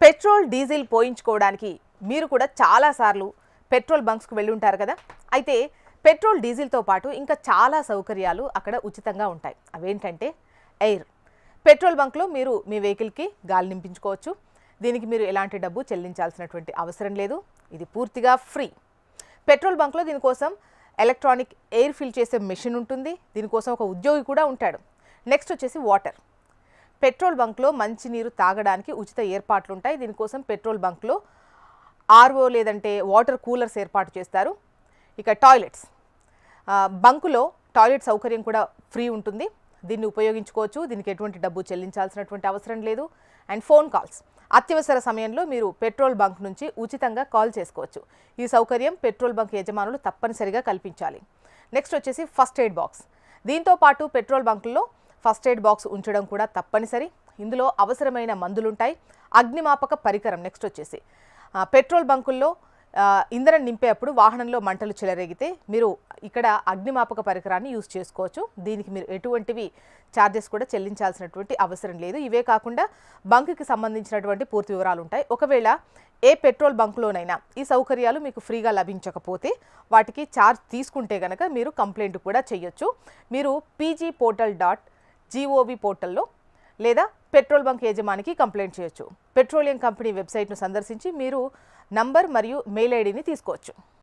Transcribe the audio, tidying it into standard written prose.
Petrol diesel పోయించుకోవడానికి మీరు కూడా చాలాసార్లు పెట్రోల్ బంక్స్కి వెళ్ళి ఉంటారు కదా. అయితే పెట్రోల్ డీజిల్తో పాటు ఇంకా చాలా సౌకర్యాలు అక్కడ ఉచితంగా ఉంటాయి. అవేంటంటే ఎయిర్. పెట్రోల్ బంక్లో మీరు మీ వెహికల్కి గాలి నింపించుకోవచ్చు. దీనికి మీరు ఎలాంటి డబ్బు చెల్లించాల్సినటువంటి అవసరం లేదు. ఇది పూర్తిగా ఫ్రీ. పెట్రోల్ బంక్లో దీనికోసం ఎలక్ట్రానిక్ ఎయిర్ ఫిల్ చేసే మెషిన్ ఉంటుంది. దీనికోసం ఒక ఉద్యోగి కూడా ఉంటాడు. నెక్స్ట్ వచ్చేసి వాటర్. పెట్రోల్ బంక్లో మంచినీరు తాగడానికి ఉచిత ఏర్పాట్లు ఉంటాయి. దీనికోసం పెట్రోల్ బంక్లో ఆర్ఓ లేదంటే వాటర్ కూలర్స్ ఏర్పాటు చేస్తారు. ఇక టాయిలెట్స్. బంకులో టాయిలెట్ సౌకర్యం కూడా ఫ్రీ ఉంటుంది. దీన్ని ఉపయోగించుకోవచ్చు. దీనికి ఎటువంటి డబ్బు చెల్లించాల్సినటువంటి అవసరం లేదు. And phone calls. అత్యవసర సమయంలో మీరు పెట్రోల్ బంక్ నుంచి ఉచితంగా కాల్ చేసుకోవచ్చు. ఈ సౌకర్యం పెట్రోల్ బంక్ యజమానులు తప్పనిసరిగా కల్పించాలి. నెక్స్ట్ వచ్చేసి ఫస్ట్ ఎయిడ్ బాక్స్. దీంతో పాటు పెట్రోల్ బంకుల్లో ఫస్ట్ ఎయిడ్ బాక్స్ ఉంచడం కూడా తప్పనిసరి. ఇందులో అవసరమైన మందులుంటాయి. అగ్నిమాపక పరికరం. నెక్స్ట్ వచ్చేసి పెట్రోల్ బంకుల్లో ఇంధనం నింపేటప్పుడు వాహనంలో మంటలు చెలరేగితే మీరు ఇక్కడ అగ్నిమాపక పరికరాన్ని యూజ్ చేసుకోవచ్చు. దీనికి మీరు ఎటువంటివి ఛార్జెస్ కూడా చెల్లించాల్సినటువంటి అవసరం లేదు. ఇవే కాకుండా బంకుకి సంబంధించినటువంటి పూర్తి వివరాలు ఉంటాయి. ఒకవేళ ఏ పెట్రోల్ బంకులోనైనా ఈ సౌకర్యాలు మీకు ఫ్రీగా లభించకపోతే వాటికి ఛార్జ్ తీసుకుంటే కనుక మీరు కంప్లైంట్ కూడా చేయొచ్చు. మీరు pgportal.gov పోర్టల్లో లేదా పెట్రోల్ బంక్ యజమానికి కంప్లైంట్ చేయొచ్చు. పెట్రోలియం కంపెనీ వెబ్సైట్ను సందర్శించి మీరు నంబర్ మరియు మెయిల్ ఐడిని తీసుకోవచ్చు.